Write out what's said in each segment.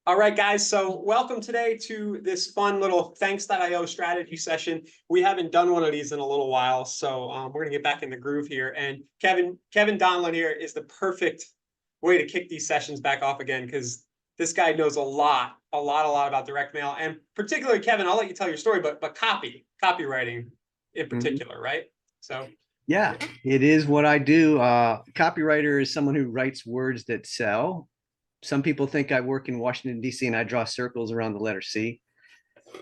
All right, guys. So welcome today to this fun little thanks.io strategy session. We haven't done one of these in a little while, so we're gonna get back in the groove here. And Kevin Donlin here is the perfect way to kick these sessions back off again, because this guy knows a lot about direct mail, and particularly Kevin. I'll let you tell your story, but copywriting in particular, right? So. Yeah, it is what I do. Copywriter is someone who writes words that sell. Some people think I work in Washington, D.C. and I draw circles around the letter C.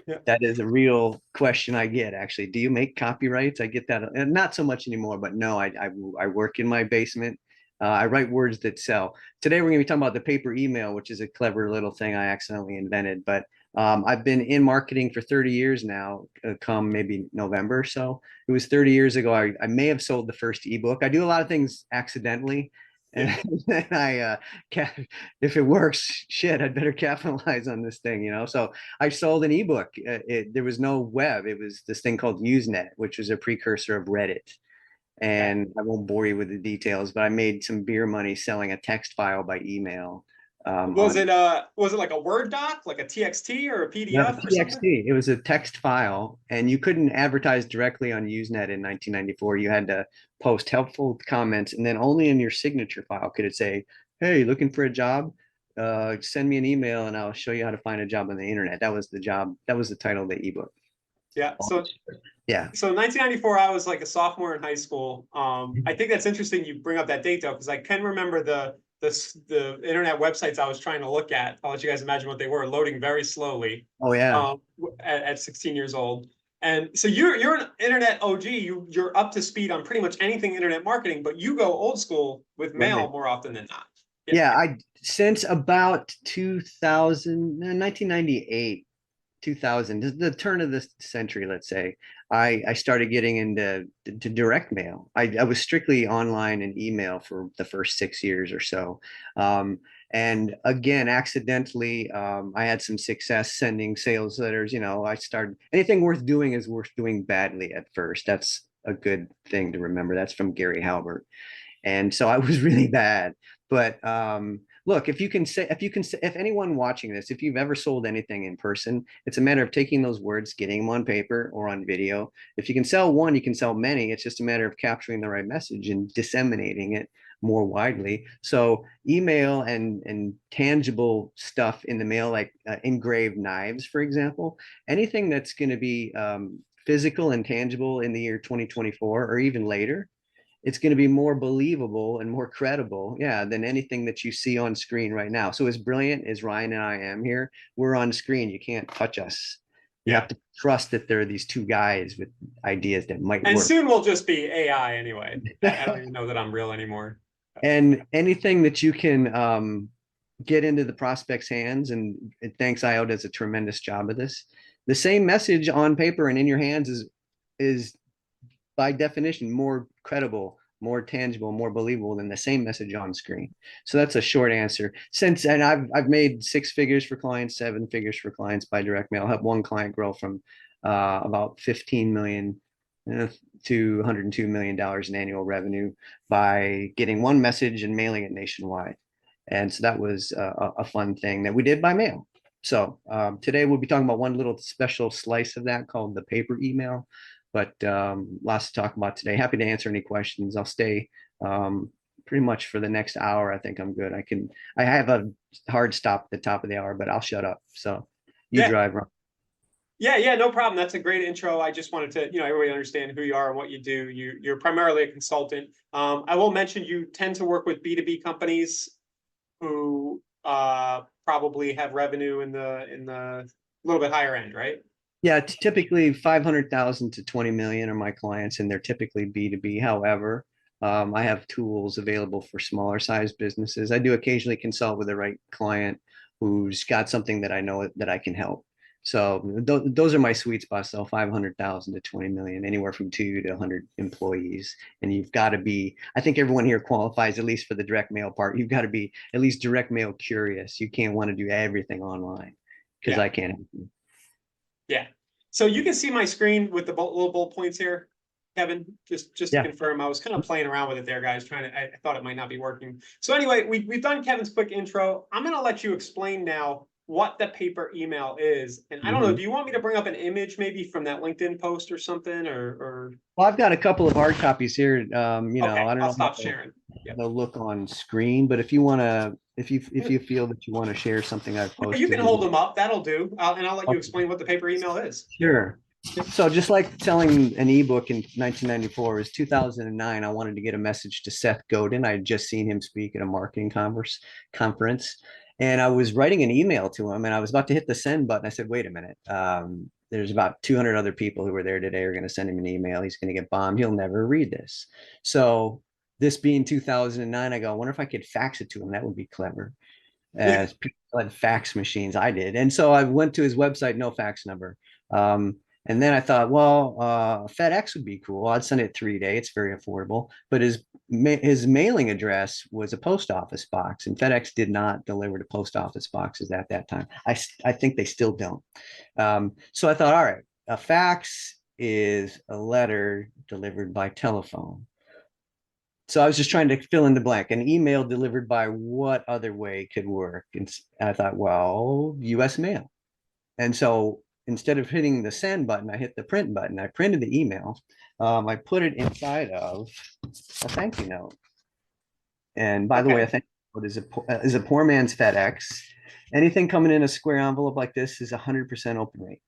Yeah. That is a real question I get, actually. Do you make copyrights? I get that. And not so much anymore, but no, I work in my basement. I write words that sell. Today, we're going to be talking about the paper email, which is a clever little thing I accidentally invented. But I've been in marketing for 30 years now, come maybe November. So it was 30 years ago. I may have sold the first ebook. I do a lot of things accidentally. And then if it works, shit, I'd better capitalize on this thing, So I sold an ebook. There was no web. It was this thing called Usenet, which was a precursor of Reddit. And I won't bore you with the details, but I made some beer money selling a text file by email. Was it like a Word doc, like a TXT or a PDF or something? TXT. It was a text file, and you couldn't advertise directly on Usenet in 1994. You had to post helpful comments, and then only in your signature file could it say, "Hey, looking for a job? Send me an email, and I'll show you how to find a job on the internet." That was the job. That was the title of the ebook. Yeah. So yeah. So 1994, I was like a sophomore in high school. I think that's interesting you bring up that date though, because I can remember the internet websites I was trying to look at. I'll let you guys imagine what they were, loading very slowly. Oh yeah. At 16 years old. And so you're an internet OG. You're up to speed on pretty much anything internet marketing, but you go old school with mail more often than not. Yeah, since about 2000, 1998. 2000, the turn of the century, let's say, I started getting into direct mail. I was strictly online and email for the first 6 years or so. And again, accidentally, I had some success sending sales letters. I started, anything worth doing is worth doing badly at first. That's a good thing to remember. That's from Gary Halbert. And so I was really bad. But look, if anyone watching this, if you've ever sold anything in person, it's a matter of taking those words, getting them on paper or on video. If you can sell one, you can sell many. It's just a matter of capturing the right message and disseminating it more widely. So email and tangible stuff in the mail, like engraved knives, for example, anything that's going to be physical and tangible in the year 2024 or even later, it's going to be more believable and more credible, than anything that you see on screen right now. So as brilliant as Ryan and I am here, we're on screen. You can't touch us. You have to trust that there are these two guys with ideas that might work. And soon we'll just be AI anyway. I don't even know that I'm real anymore. And anything that you can get into the prospect's hands, and thanks.io does a tremendous job of this. The same message on paper and in your hands is by definition more credible, more tangible, more believable than the same message on screen. So that's a short answer. And I've made 6 figures for clients, 7 figures for clients by direct mail. I have one client grow from about 15 million to $102 million in annual revenue by getting one message and mailing it nationwide. And so that was a fun thing that we did by mail. So today we'll be talking about one little special slice of that called the paper email. But lots to talk about today. Happy to answer any questions. I'll stay pretty much for the next hour. I think I'm good. I have a hard stop at the top of the hour, but I'll shut up. So you drive, Ron. Yeah, no problem. That's a great intro. I just wanted to, everybody understand who you are and what you do. You're primarily a consultant. I will mention you tend to work with B2B companies who probably have revenue in the little bit higher end, right? Yeah, it's typically 500,000 to 20 million are my clients, and they're typically B2B. However, I have tools available for smaller size businesses. I do occasionally consult with the right client who's got something that I know that I can help. So those are my sweet spots. So 500,000 to 20 million, anywhere from 2 to 100 employees. And you've got to be, I think everyone here qualifies, at least for the direct mail part. You've got to be at least direct mail curious. You can't want to do everything online, because I can't help you. Yeah. So you can see my screen with the little bullet points here, Kevin, just to confirm. I was kind of playing around with it there, guys, I thought it might not be working. So anyway, we've done Kevin's quick intro. I'm going to let you explain now what the paper email is. And I don't know, Mhm. do you want me to bring up an image maybe from that LinkedIn post or something, or Well, I've got a couple of hard copies here. okay, I don't I'll know how stop sharing. Yep. they'll look on screen, but if you want to, if you feel that you want to share something I've You can posted, hold them up. That'll do. And I'll let you okay, explain what the paper email is. sure. Yep. So just like selling an ebook in 1994 is 2009, I wanted to get a message to Seth Godin. I had just seen him speak at a marketing conference, and I was writing an email to him, and I was about to hit the send button. I said, "Wait a minute. There's about 200 other people who were there today are going to send him an email. He's going to get bombed. He'll never read this." So this being 2009, I go, "I wonder if I could fax it to him. That would be clever." Yeah. As people had fax machines, I did. And so I went to his website, no fax number. And then I thought, well, FedEx would be cool. I'd send it 3 day. It's very affordable. But his mailing address was a post office box, and FedEx did not deliver to post office boxes at that time. I think they still don't. So I thought, all right, a fax is a letter delivered by telephone. So I was just trying to fill in the blank. An email delivered by what other way could work? And I thought, well, US mail. And so instead of hitting the send button, I hit the print button. I printed the email. I put it inside of a thank you note. And by the way, a Okay. thank you note is a poor man's FedEx. Anything coming in a square envelope like this is 100% open rate.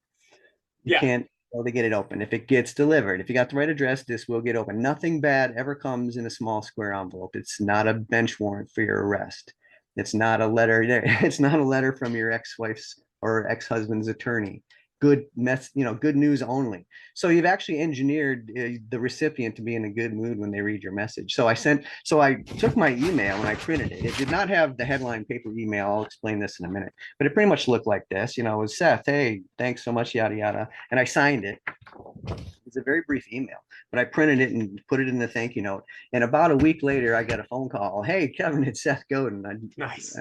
You Yeah. can't fail to get it open. If it gets delivered, if you got the right address, this will get open. Nothing bad ever comes in a small square envelope. It's not a bench warrant for your arrest. It's not a letter. It's not a letter from your ex-wife's or ex-husband's attorney. Good news only. So you've actually engineered the recipient to be in a good mood when they read your message. So I took my email and I printed it. It did not have the headline paper email. I'll explain this in a minute, but it pretty much looked like this. It was Seth. Hey, thanks so much, yada yada, and I signed it. It's a very brief email, but I printed it and put it in the thank you note. And about a week later, I got a phone call. Hey, Kevin, it's Seth Godin. Nice.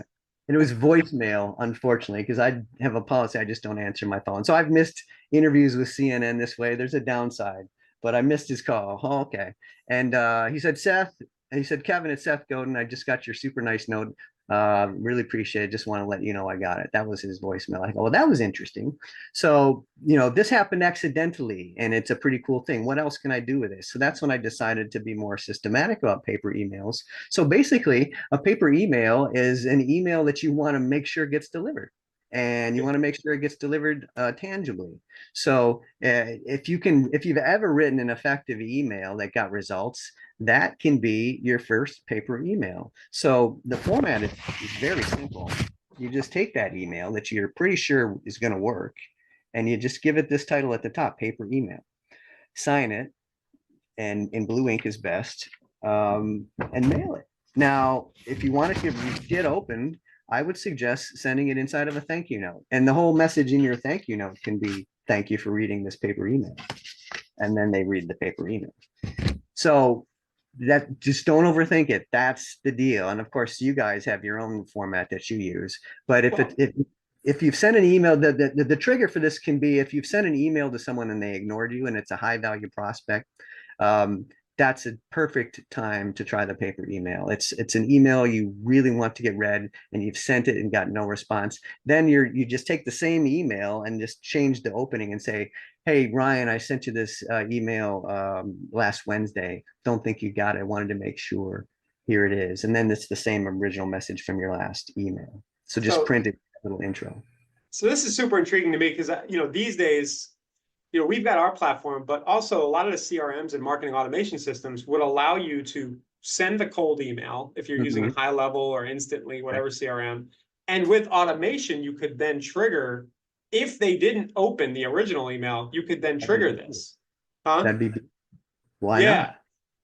And it was voicemail, unfortunately, because I have a policy. I just don't answer my phone. So I've missed interviews with CNN this way. There's a downside, but I missed his call. Oh, okay. And he said, Kevin, it's Seth Godin. I just got your super nice note. Really appreciate it. Just want to let you know I got it. That was his voicemail. I go, well, that was interesting. So, this happened accidentally, and it's a pretty cool thing. What else can I do with this? So that's when I decided to be more systematic about paper emails. So basically, a paper email is an email that you want to make sure gets delivered. And you want to make sure it gets delivered tangibly. So if you've ever written an effective email that got results, that can be your first paper email. So the format is very simple. You just take that email that you're pretty sure is going to work, and you just give it this title at the top, paper email. Sign it, and in blue ink is best, and mail it. Now, if you want to get opened, I would suggest sending it inside of a thank you note. And the whole message in your thank you note can be, thank you for reading this paper email. And then they read the paper email. So that, just don't overthink it. That's the deal. And of course, you guys have your own format that you use. But Well, if you've sent an email, the trigger for this can be if you've sent an email to someone and they ignored you and it's a high value prospect, um, that's a perfect time to try the paper email. It's an email you really want to get read, and you've sent it and got no response. Then you just take the same email and just change the opening and say, hey, Ryan, I sent you this email last Wednesday. Don't think you got it. I wanted to make sure. Here it is. And then it's the same original message from your last email. So just so print it, a little intro. this is super intriguing to me because these days, we've got our platform, but also a lot of the CRMs and marketing automation systems would allow you to send a cold email if you're using a Mhm. high level or instantly, Right. whatever CRM. And with automation, you could then trigger, if they didn't open the original email, you could then trigger this. Huh? That'd be, why not? Yeah.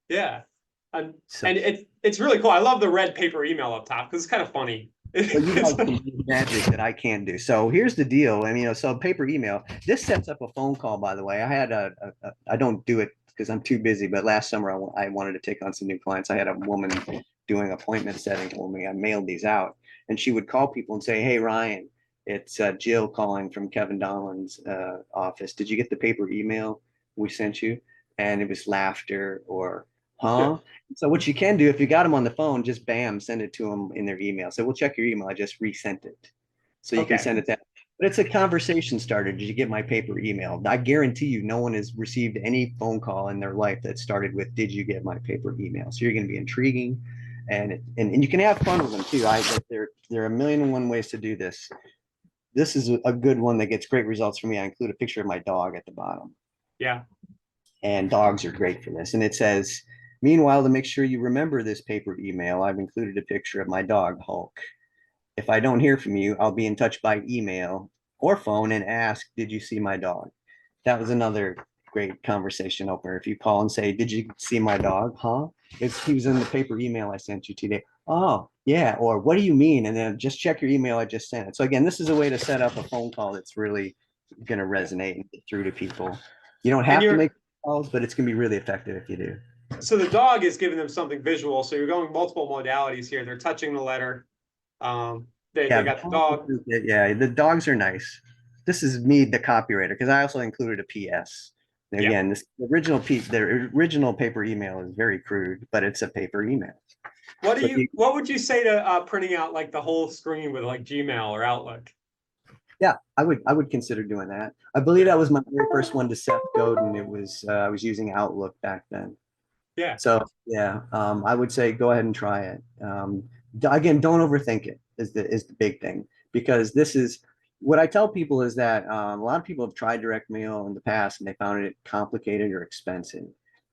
Yeah. And So it's really cool. I love the red paper email up top because it's kind of funny. Well, you It's guys like, can do magic that I can't do. So here's the deal. I mean, so paper email. This sets up a phone call, by the way. I don't do it because I'm too busy, but last summer I wanted to take on some new clients. I had a woman doing appointment setting for me. I mailed these out, and she would call people and say, hey, Ryan, it's Jill calling from Kevin Donlin's office. Did you get the paper email we sent you? And it was laughter or, yeah. huh? So what you can do, if you got them on the phone, just bam, send it to them in their email. So we'll check your email. I just resent it. So you can Okay. send it that. But it's a conversation starter. Did you get my paper email? I guarantee you, no one has received any phone call in their life that started with, "Did you get my paper email?" So you're going to be intriguing, and you can have fun with them too. There are a million and one ways to do this. This is a good one that gets great results for me. I include a picture of my dog at the bottom, Yeah. and dogs are great for this. And it says, "Meanwhile, to make sure you remember this paper email, I've included a picture of my dog, Hulk. If I don't hear from you, I'll be in touch by email or phone and ask, 'Did you see my dog?'" That was another great conversation opener. If you call and say, "Did you see my dog?" Huh? He was in the paper email I sent you today. Oh, yeah. Or, "What do you mean?" And then just check your email. I just sent it. So again, this is a way to set up a phone call that's really going to Yeah. resonate and get through to people. You don't And have to make you're calls, but it's going to be really effective if you do. so the dog is giving them something visual. So you're going multiple modalities here. They're touching the letter. They Yeah, got the dog. yeah, the dogs are nice. This is me, the copywriter, because I also included a PS. Yeah. Again, the original paper email is very crude, but it's a paper email. So What would you say to printing out like the whole screen with like Gmail or Outlook? yeah, I would consider doing that. I believe that was my very first one to Seth Godin. It was I was using Outlook back then. Yeah. So yeah, I would say go ahead and try it. Again, don't overthink it is the big thing, because this is what I tell people is that a lot of people have tried direct mail in the past and they found it complicated or expensive.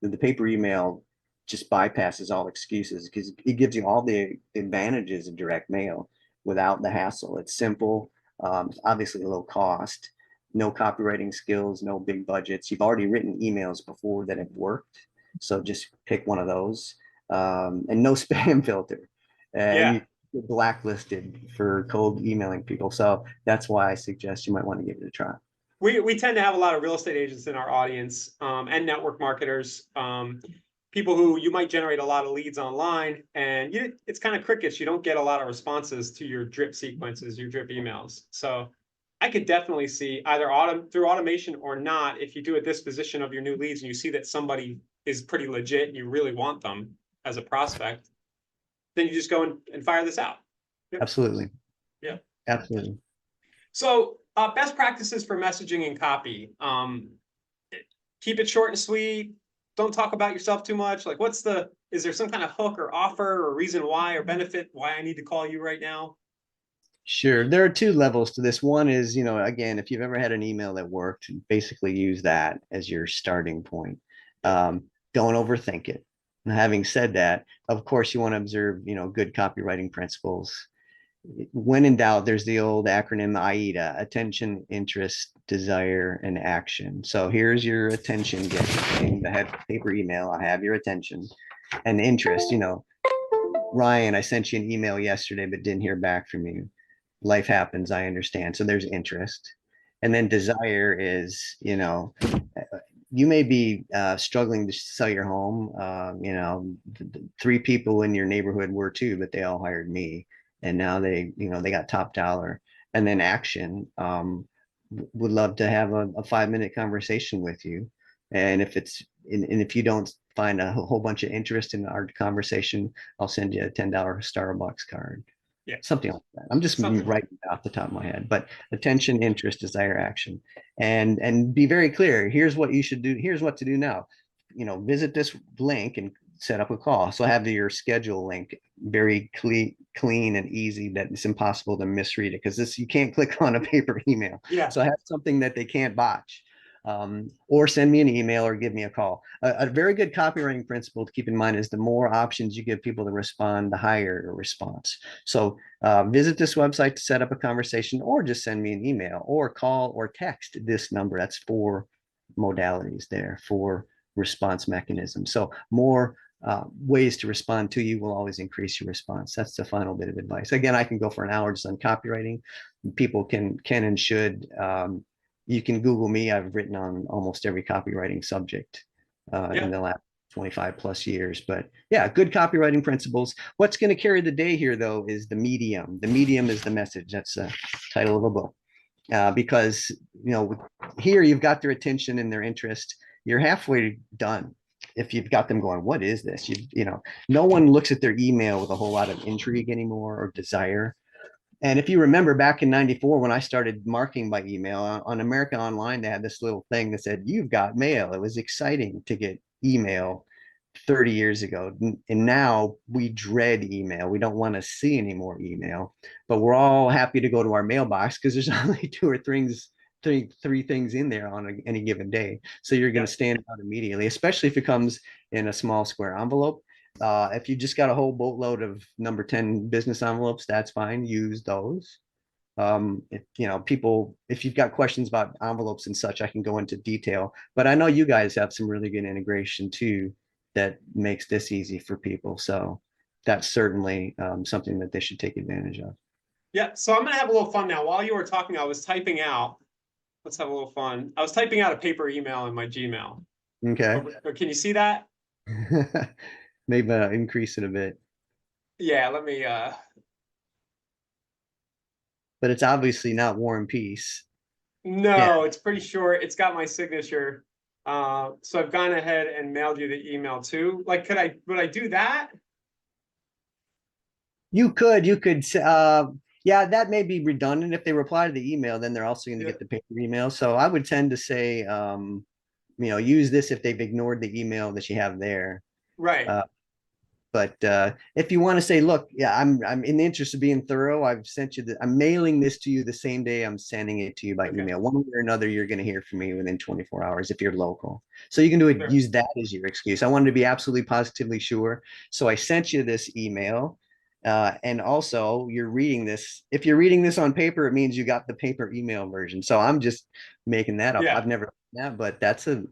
The paper email just bypasses all excuses because it gives you all the advantages of direct mail without the hassle. It's simple, obviously low cost, no copywriting skills, no big budgets. You've already written emails before that have worked, so just pick one of those, and no spam filter. And Yeah. you get blacklisted for cold emailing people. So that's why I suggest you might want to give it a try. We tend to have a lot of real estate agents in our audience, and network marketers, people who you might generate a lot of leads online, and it's kind of crickets. You don't get a lot of responses to your drip sequences, your drip emails. So I could definitely see either through automation or not, if you do a disposition of your new leads and you see that somebody is pretty legit and you really want them as a prospect, then you just go and fire this out. Yep. Absolutely. Yeah. Absolutely. So best practices for messaging and copy. Keep it short and sweet. Don't talk about yourself too much. Like is there some kind of hook or offer or reason why or benefit why I need to call you right now? Sure. There are two levels to this. One is, again, if you've ever had an email that worked, basically use that as your starting point. Don't overthink it. And having said that, of course, you want to observe, good copywriting principles. When in doubt, there's the old acronym AIDA: attention, interest, desire, and action. So here's your attention getting the head paper email. I have your attention and interest. Ryan, I sent you an email yesterday, but didn't hear back from you. Life happens, I understand. So there's interest. And then desire is, you may be struggling to sell your home. Three people in your neighborhood were too, but they all hired me. And now they got top dollar. And then action, would love to have a 5-minute conversation with you. And if you don't find a whole bunch of interest in our conversation, I'll send you a $10 Starbucks card, Yeah, something like that. I'm just something. writing off the top of my head, but attention, interest, desire, action, and be very clear. Here's what you should do. Here's what to do now. Visit this link and set up a call. So have your schedule link very clean and easy that it's impossible to misread it, because you can't click on a paper email. Yeah. So have something that they can't botch. Or send me an email or give me a call. A very good copywriting principle to keep in mind is the more options you give people to respond, the higher your response. So visit this website to set up a conversation, or just send me an email or call or text this number. That's 4 modalities there, 4 response mechanisms. So more ways to respond to you will always increase your response. That's the final bit of advice. Again, I can go for an hour just on copywriting. People can and should. You can Google me. I've written on almost every copywriting subject in the last 25 plus years. But yeah, good copywriting principles. What's going to carry the day here, though, is the medium. The medium is the message. That's the title of a book. Because, here you've got their attention and their interest. You're halfway done. If you've got them going, what is this? No one looks at their email with a whole lot of intrigue anymore or desire. And if you remember back in 94, when I started marketing by email on America Online, they had this little thing that said, "You've got mail." It was exciting to get email 30 years ago. And now we dread email. We don't want to see any more email, but we're all happy to go to our mailbox because there's only two or three things in there on any given day. So you're going Yeah. to stand out immediately, especially if it comes in a small square envelope. If you just got a whole boatload of number 10 business envelopes, that's fine. Use those. If you know people, if you've got questions about envelopes and such, I can go into detail. But I know you guys have some really good integration too that makes this easy for people. So that's certainly something that they should take advantage of. Yeah. So I'm gonna have a little fun now. While you were talking, I was typing out. Let's have a little fun. I was typing out a paper email in my Gmail. Okay. Can you see that? Maybe increase it a bit, Yeah, let me but it's obviously not War and Peace. Yeah. no, it's pretty short. It's got my signature. So I've gone ahead and mailed you the email too. Like, would I do that? You could, yeah, that may be redundant. If they reply to the email, then they're also going to Yeah, get the paper email. So I would tend to say, use this if they've ignored the email that you have there. right. Uh, but if you want to say, look, yeah, I'm in the interest of being thorough. I'm mailing this to you the same day I'm sending it to you by Okay. email. One way or another, you're going to hear from me within 24 hours if you're local. So you can do it, Sure. use that as your excuse. I wanted to be absolutely positively sure. So I sent you this email. And also you're reading this. If you're reading this on paper, it means you got the paper email version. So I'm just making that up. Yeah. I've never done that, but that's a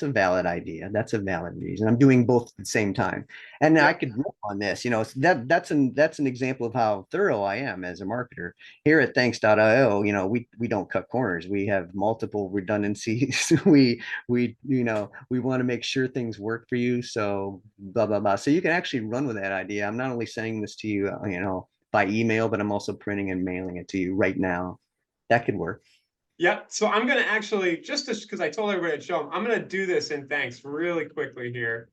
valid idea. That's a valid reason. I'm doing both at the same time. And I Yep. could riff on this, that's an example of how thorough I am as a marketer. Here at thanks.io, we don't cut corners. We have multiple redundancies. We want to make sure things work for you. So blah blah blah. So you can actually run with that idea. I'm not only sending this to you, by email, but I'm also printing and mailing it to you right now. That could work. Yep. So I'm gonna actually just because I told everybody to show them, I'm gonna do this in thanks really quickly here.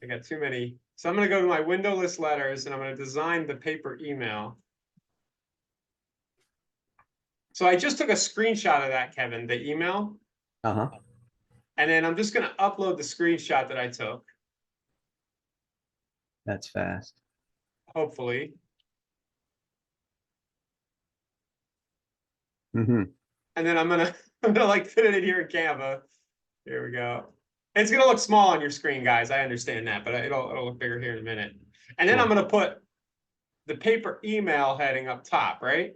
I got too many. So I'm gonna go to my windowless letters and I'm gonna design the paper email. So I just took a screenshot of that, Kevin, the email, Uh-huh. and then I'm just gonna upload the screenshot that I took, That's fast. hopefully. Mm-hmm. And then I'm gonna like fit it in here in Canva. Here we go. It's gonna look small on your screen, guys. I understand that, but it'll look bigger here in a minute. And then I'm Cool. gonna put the paper email heading up top, right?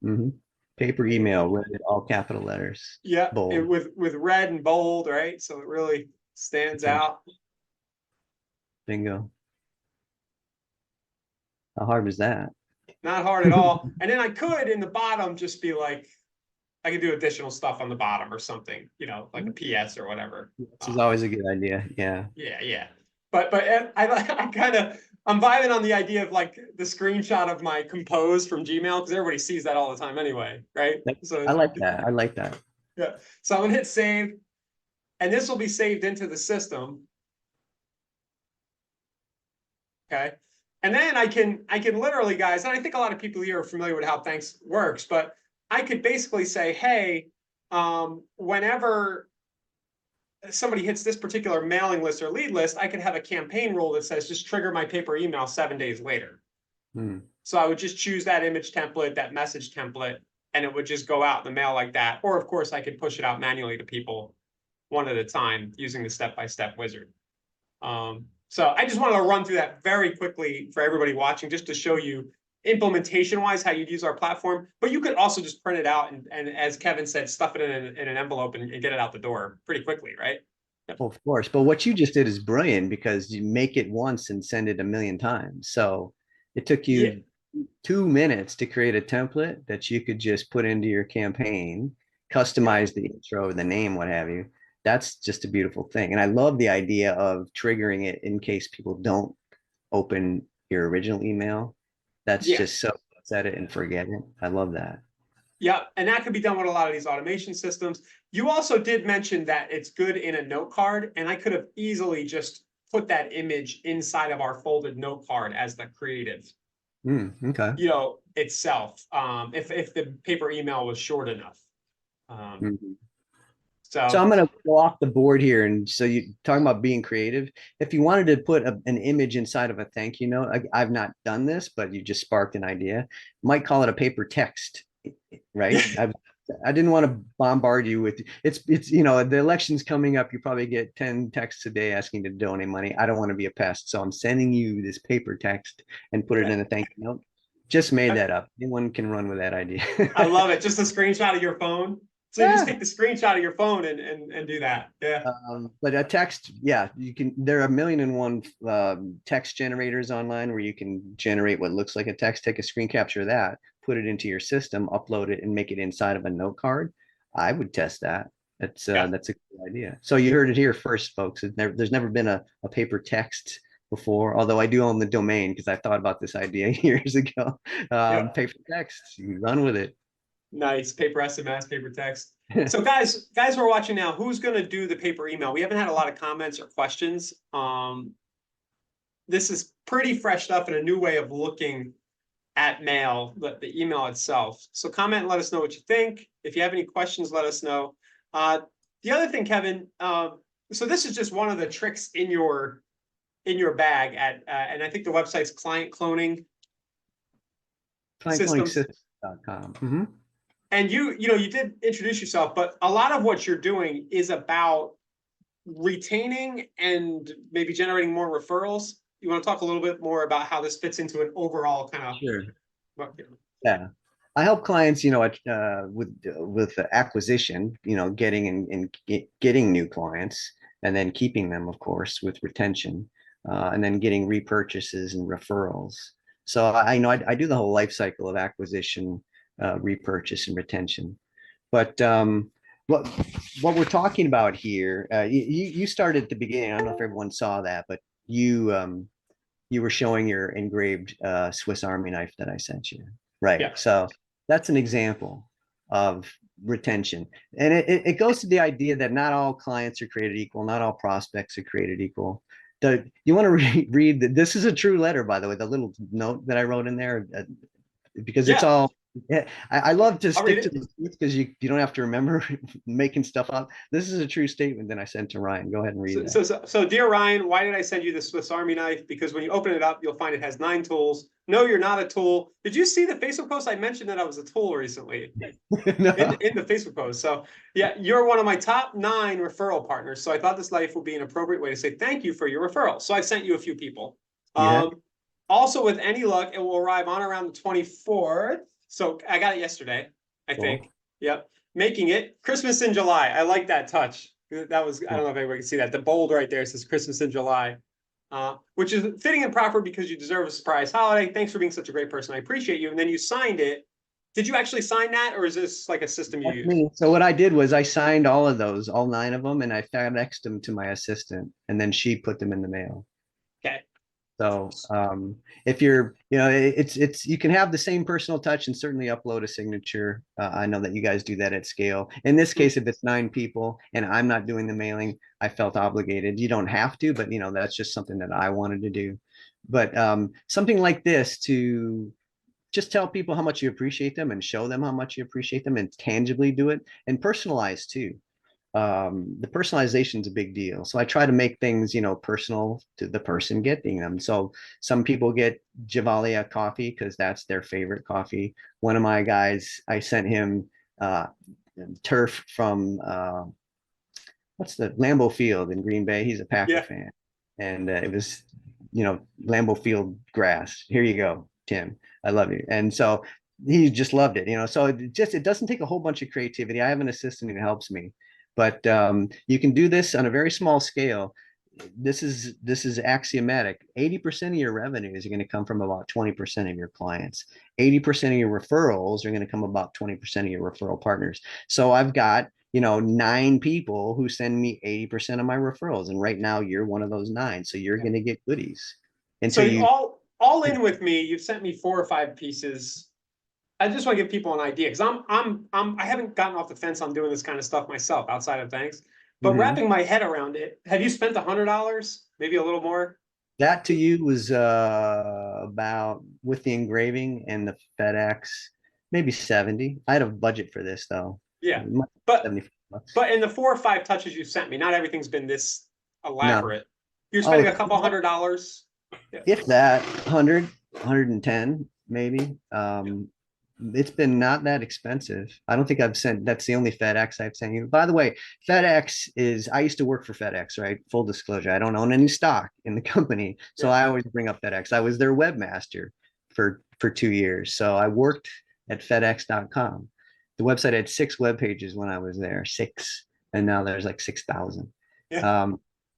Mm-hmm. Paper email, read it, all capital letters, Yeah, bold. with red and bold, right? So it really stands That's it. out. Bingo. How hard was that? Not hard at all. And then I could in the bottom just be like, I could do additional stuff on the bottom or something, like a PS or whatever. This is always a good idea. Yeah. Yeah, yeah. But I'm vibing on the idea of like the screenshot of my compose from Gmail because everybody sees that all the time anyway, right? I So like that. I like that. yeah. So I'm gonna hit save, and this will be saved into the system. Okay. And then I can literally, guys, and I think a lot of people here are familiar with how Thanks works, but I could basically say, hey, whenever somebody hits this particular mailing list or lead list, I could have a campaign rule that says just trigger my paper email 7 days later. Hmm. So I would just choose that image template, that message template, and it would just go out in the mail like that. Or of course, I could push it out manually to people one at a time using the step-by-step wizard. So I just wanted to run through that very quickly for everybody watching, just to show you implementation-wise how you'd use our platform. But you could also just print it out and as Kevin said, stuff it in an envelope and get it out the door pretty quickly, right? Well, of course. But what you just did is brilliant because you make it once and send it a million times. So it took Yeah, you 2 minutes to create a template that you could just put into your campaign, yeah, customize the intro, the name, what have you. That's just a beautiful thing. And I love the idea of triggering it in case people don't open your original email. That's yeah. just so set it and forget it. I love that. Yeah, and that could be done with a lot of these automation systems. You also did mention that it's good in a note card, and I could have easily just put that image inside of our folded note card as the creative. Okay. itself, if the paper email was short enough. Mhm. So So I'm going to go off the board here. And so you talking about being creative. If you wanted to put an image inside of a thank you note, I've not done this, but you just sparked an idea. Might call it a paper text, right? I didn't want to bombard you with it's the election's coming up. You probably get 10 texts a day asking to donate money. I don't want to be a pest, so I'm sending you this paper text and put it in a thank you note. Just made that up. Anyone can run with that idea. I love it. Just a screenshot of your phone. So you just Yeah. take the screenshot of your phone and do that. Yeah. But a text, yeah, you can. There are a million and one text generators online where you can generate what looks like a text. Take a screen capture of that, put it into your system, upload it, and make it inside of a note card. I would test that. Yeah. That's a good idea. So you heard it here first, folks. There's never been a paper text before, although I do own the domain because I thought about this idea years ago. Yeah. Paper text, you run with it. Nice. Paper SMS, paper text. So guys who are watching now, who's going to do the paper email? We haven't had a lot of comments or questions. This is pretty fresh stuff and a new way of looking at mail, the email itself. So comment and let us know what you think. If you have any questions, let us know. The other thing, Kevin, so this is just one of the tricks in your bag and I think the website's client cloning systems. Clientcloningsystem.com. Mm-hmm. And you did introduce yourself, but a lot of what you're doing is about retaining and maybe generating more referrals. You want to talk a little bit more about how this fits into an overall kind of Sure. Yeah. I help clients, with the acquisition, getting new clients and then keeping them, of course, with retention, and then getting repurchases and referrals. So I do the whole life cycle of acquisition, repurchase, and retention. But what we're talking about here, you started at the beginning. I don't know if everyone saw that, but you were showing your engraved Swiss Army knife that I sent you. Right. Yeah. So that's an example of retention. And it goes to the idea that not all clients are created equal, not all prospects are created equal. You want to read this is a true letter, by the way, the little note that I wrote in there, because it's all, yeah, I love to stick to the truth because you don't have to remember making stuff up. This is a true statement that I sent to Ryan. Go ahead and read that. So dear Ryan, why did I send you the Swiss Army knife? Because when you open it up, you'll find it has 9 tools. No, you're not a tool. Did you see the Facebook post? I mentioned that I was a tool recently No. in the Facebook post. So yeah, you're one of my top 9 referral partners. So I thought this life would be an appropriate way to say thank you for your referral. So I sent you a few people. Yeah. Also, with any luck, it will arrive on around the 24th. So I got it yesterday, I think. Yep. Making it Christmas in July. I like that touch. That was, I don't know if everybody can see that. The bold right there says Christmas in July, which is fitting and proper because you deserve a surprise holiday. Thanks for being such a great person. I appreciate you. And then you signed it. Did you actually sign that, or is this like a system you use? So what I did was I signed all of those, all 9 of them, and I FedExed them to my assistant, and then she put them in the mail. Okay. So if you're, it's you can have the same personal touch and certainly upload a signature. I know that you guys do that at scale. In this case, if it's 9 people and I'm not doing the mailing, I felt obligated. You don't have to, but that's just something that I wanted to do. But something like this to just tell people how much you appreciate them and show them how much you appreciate them and tangibly do it and personalize too. The personalization is a big deal. So I try to make things, personal to the person getting them. So some people get Javalia coffee because that's their favorite coffee. One of my guys, I sent him turf from what's the Lambeau Field in Green Bay. He's a Packer fan, and it was, Lambeau Field grass. Here you go, Tim. I love you. And so he just loved it. So it doesn't take a whole bunch of creativity. I have an assistant who helps me. But you can do this on a very small scale. This is axiomatic. 80% of your revenues are going to come from about 20% of your clients. 80% of your referrals are going to come about 20% of your referral partners. So I've got 9 people who send me 80% of my referrals, and right now you're one of those 9. So you're going to get goodies. And so you all in with me. You've sent me 4 or 5 pieces. I just want to give people an idea because I haven't gotten off the fence on doing this kind of stuff myself outside of thanks, but wrapping my head around it. Have you spent $100? Maybe a little more? That to you was about, with the engraving and the FedEx, maybe 70. I had a budget for this though. Yeah. It might be But 75 bucks. but in the 4 or 5 touches you sent me, not everything's been this No. elaborate. You're Oh, spending a couple $100. Yeah. if that, 100, 110 maybe. It's been not that expensive. I don't think I've sent, that's the only FedEx I've sent you. By the way, FedEx is, I used to work for FedEx, right? Full disclosure, I don't own any stock in the company. So Yeah. I always bring up FedEx. I was their webmaster for 2 years. So I worked at FedEx.com. The website had 6 web pages when I was there, 6, and now there's like 6,000. Yeah.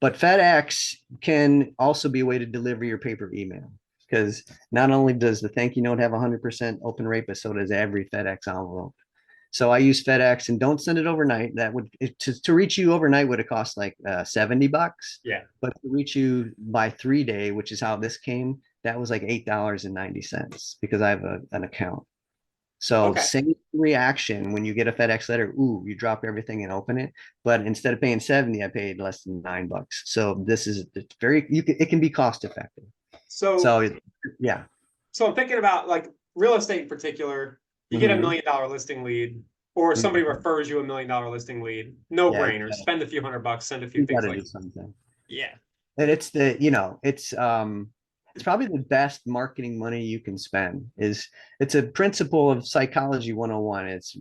But FedEx can also be a way to deliver your paper email, because not only does the thank you note have 100% open rate, but so does every FedEx envelope. So I use FedEx, and don't send it overnight. That would, to reach you overnight would have cost like $70, Yeah. but to reach you by 3 day, which is how this came, that was like $8.90 because I have an account. So Okay. same reaction when you get a FedEx letter. Ooh, you drop everything and open it. But instead of paying 70, I paid less than $9. So this is, it's very, it can be cost effective. So So yeah. so I'm thinking about like real estate in particular. You get a Mhm. $1 million listing lead, or somebody Mhm. refers you $1 million listing lead. No Yeah, brainer. Spend a few $100, send a few you got things to like, do something. yeah. And it's the, it's probably the best marketing money you can spend. Is it's a principle of psychology 101. It's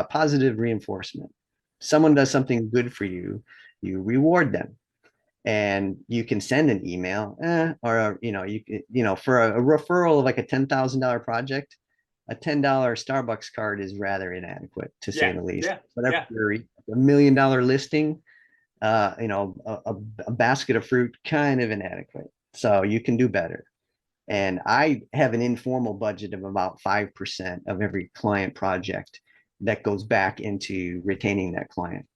positive reinforcement. Someone does something good for you, you reward them. And you can send an email, or for a referral of like a $10,000 project, a $10 Starbucks card is rather inadequate, to say Yeah. the least. Yeah. Whatever, Yeah. $1 million listing, a basket of fruit, kind of inadequate. So you can do better. And I have an informal budget of about 5% of every client project that goes back into retaining that client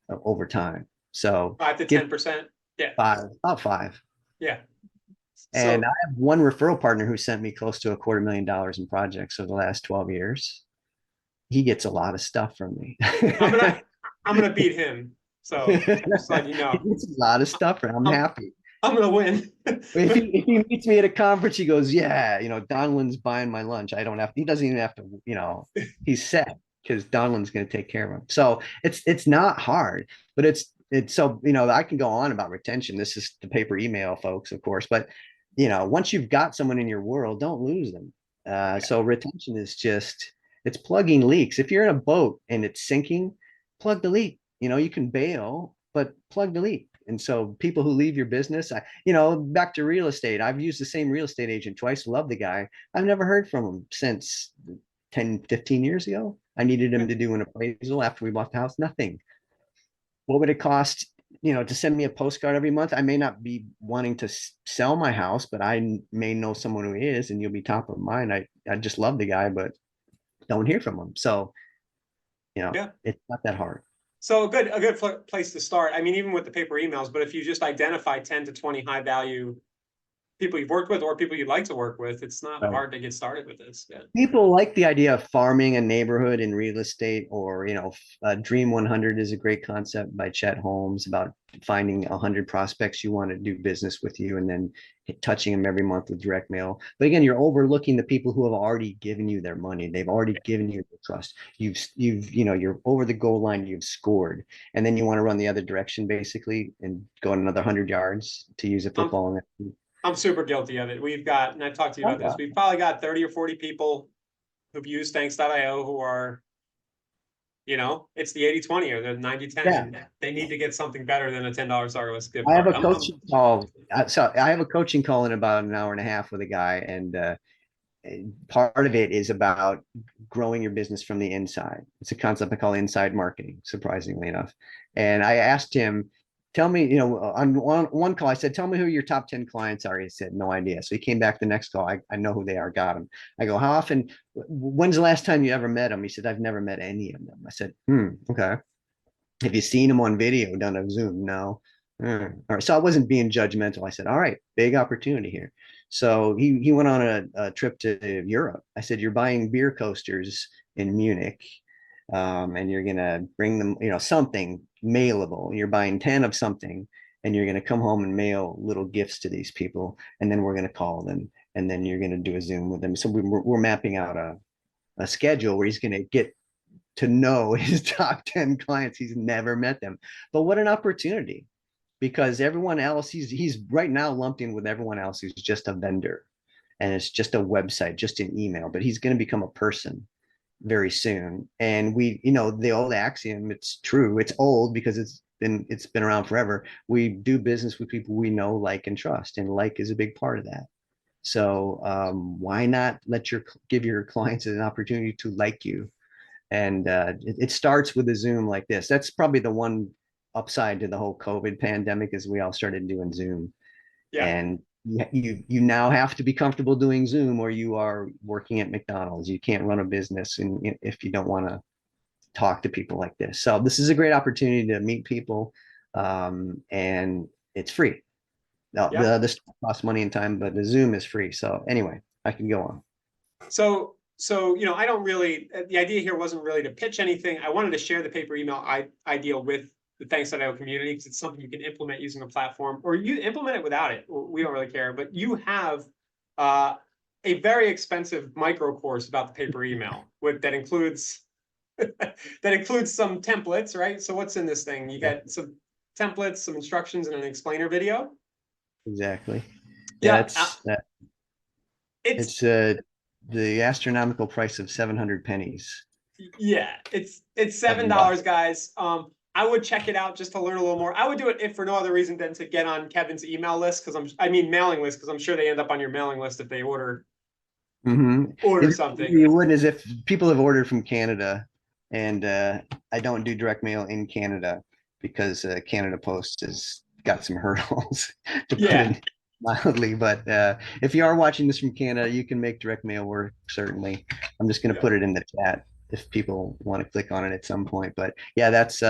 over time. So 5 to 10%. Yeah. about five. Yeah. And So I have one referral partner who sent me close to $250,000 in projects over the last 12 years. He gets a lot of stuff from me. I'm He gonna I'm gonna beat him. So just let you know. gets a lot of stuff, and I'm I'm happy. I'm gonna win. If he meets me at a conference, he goes, "Yeah, Donlin's buying my lunch. I don't have." He doesn't even have to. He's set because Donlin's going to take care of him. So it's not hard, but it's so I can go on about retention. This is the paper email, folks, of course, but once you've got someone in your world, don't lose them. Yeah. So retention is just, it's plugging leaks. If you're in a boat and it's sinking, plug the leak. You can bail, but plug the leak. And so people who leave your business, back to real estate. I've used the same real estate agent twice, love the guy. I've never heard from him since 10, 15 years ago. I needed him Yeah. to do an appraisal after we bought the house. Nothing. What would it cost, to send me a postcard every month? I may not be wanting to sell my house, but I may know someone who is, and you'll be top of mind. I just love the guy, but don't hear from him. So, Yeah. it's not that hard. So a good place to start. I mean, even with the paper emails, but if you just identify 10 to 20 high value people you've worked with or people you'd like to work with, it's not Right. hard to get started with this. Yeah. People like the idea of farming a neighborhood in real estate, or Dream 100 is a great concept by Chet Holmes about finding 100 prospects you want to do business with you, and then touching them every month with direct mail. But again, you're overlooking the people who have already given you their money. They've already given you the trust. You're over the goal line, you've scored, and then you want to run the other direction basically and go another 100 yards, to use a I'm football. I'm super guilty of it. We've got, and I've talked to you Oh, about this, yeah. we've probably got 30 or 40 people who've used thanks.io who are, it's the 80-20 or the 90-10, Yeah. and they need to get something better than a $10 Starbucks gift I have card. a coaching call. So I have a coaching call in about an hour and a half with a guy, and part of it is about growing your business from the inside. It's a concept I call inside marketing, surprisingly enough. And I asked him, tell me, on one call, I said, tell me who your top 10 clients are. He said, no idea. So he came back the next call. I know who they are, got them. I go, how often, when's the last time you ever met them? He said, I've never met any of them. I said, okay. Have you seen him on video, done a Zoom? No. All right. So I wasn't being judgmental. I said, all right, big opportunity here. So he went on a trip to Europe. I said, you're buying beer coasters in Munich, and you're gonna bring them, something mailable. You're buying 10 of something, and you're going to come home and mail little gifts to these people, and then we're going to call them, and then you're going to do a Zoom with them. So we're mapping out a schedule where he's going to get to know his top 10 clients. He's never met them. But what an opportunity, because everyone else, he's right now lumped in with everyone else who's just a vendor, and it's just a website, just an email, but he's going to become a person very soon. And we, the old axiom, it's true. It's old because it's been around forever. We do business with people we know, like, and trust, and like is a big part of that. So why not give your clients an opportunity to like you? And it starts with a Zoom like this. That's probably the one upside to the whole COVID pandemic, is we all started doing Zoom. Yeah. And you now have to be comfortable doing Zoom, or you are working at McDonald's. You can't run a business if you don't want to talk to people like this. So this is a great opportunity to meet people, and it's free. Now, Yeah. this costs money and time, but the Zoom is free. So anyway, I can go on. So, I don't really, the idea here wasn't really to pitch anything. I wanted to share the paper email idea with the Thanks.io community, because it's something you can implement using a platform, or you implement it without it. We don't really care, but you have a very expensive micro course about the paper email that includes some templates, right? So what's in this thing? You got some templates, some instructions, and an explainer video. Exactly. Yeah, Yeah, it's the astronomical price of 700 pennies. yeah, it's $7. $7, guys. I would check it out just to learn a little more. I would do it if for no other reason than to get on Kevin's email list, because mailing list, because I'm sure they end up on your mailing list if they order something. You wouldn't, as if people have ordered from Canada, and I don't do direct mail in Canada because Canada Post has got some hurdles, to put it mildly. But if you are watching this from Canada, you can make direct mail work, certainly. I'm just going to put it in the chat if people want to click on it at some point. But yeah, that's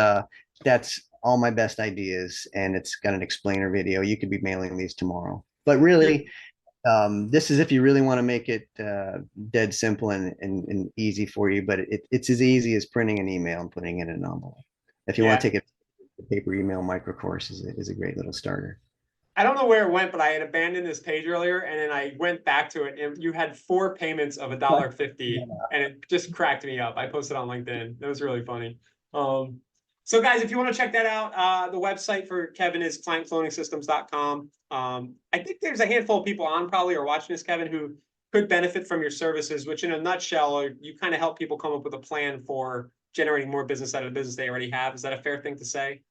all my best ideas, and it's got an explainer video. You could be mailing these tomorrow. But really, this is if you really want to make it dead simple and easy for you, but it's as easy as printing an email and putting it in an envelope. If you want to take it, the paper email micro course is a great little starter. I don't know where it went, but I had abandoned this page earlier, and then I went back to it, and you had 4 payments of $1.50, and it just cracked me up. I posted on LinkedIn. That was really funny. So guys, if you want to check that out, the website for Kevin is clientcloningsystems.com. I think there's a handful of people on probably or watching this, Kevin, who could benefit from your services, which in a nutshell, you kind of help people come up with a plan for generating more business out of the business they already have. Is that a fair thing to say?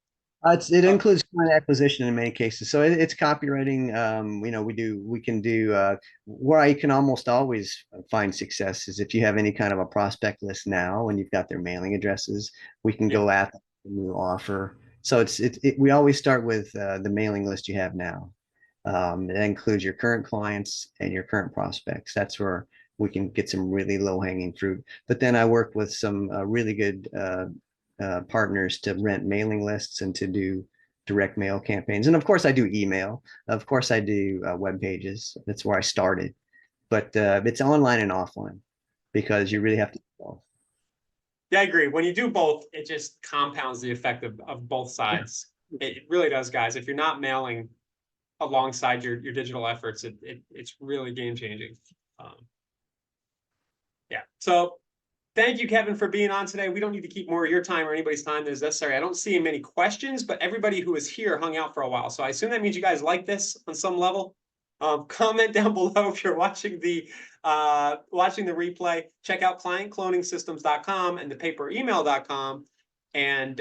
It includes client acquisition in many cases. So it's copywriting. We can do where I can almost always find success is if you have any kind of a prospect list now and you've got their mailing addresses, we can go at the new offer. So we always start with the mailing list you have now. It includes your current clients and your current prospects. That's where we can get some really low hanging fruit. But then I work with some really good partners to rent mailing lists and to do direct mail campaigns. And of course, I do email. Of course, I do web pages. That's where I started. But it's online and offline because you really have to do both. Yeah, I agree. When you do both, it just compounds the effect of both sides. It really does, guys. If you're not mailing alongside your digital efforts, it's really game changing. Yeah. So thank you, Kevin, for being on today. We don't need to keep more of your time or anybody's time than is necessary. I don't see many questions, but everybody who is here hung out for a while. So I assume that means you guys like this on some level. Comment down below if you're watching the replay. Check out clientcloningsystems.com and thepaperemail.com. And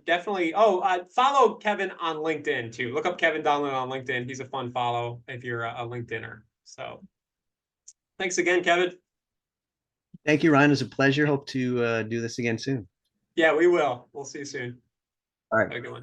definitely, follow Kevin on LinkedIn too. Look up Kevin Donlin on LinkedIn. He's a fun follow if you're a LinkedIner. So thanks again, Kevin. Thank you, Ryan. It was a pleasure. Hope to do this again soon. Yeah, we will. We'll see you soon. All right. Have a good one.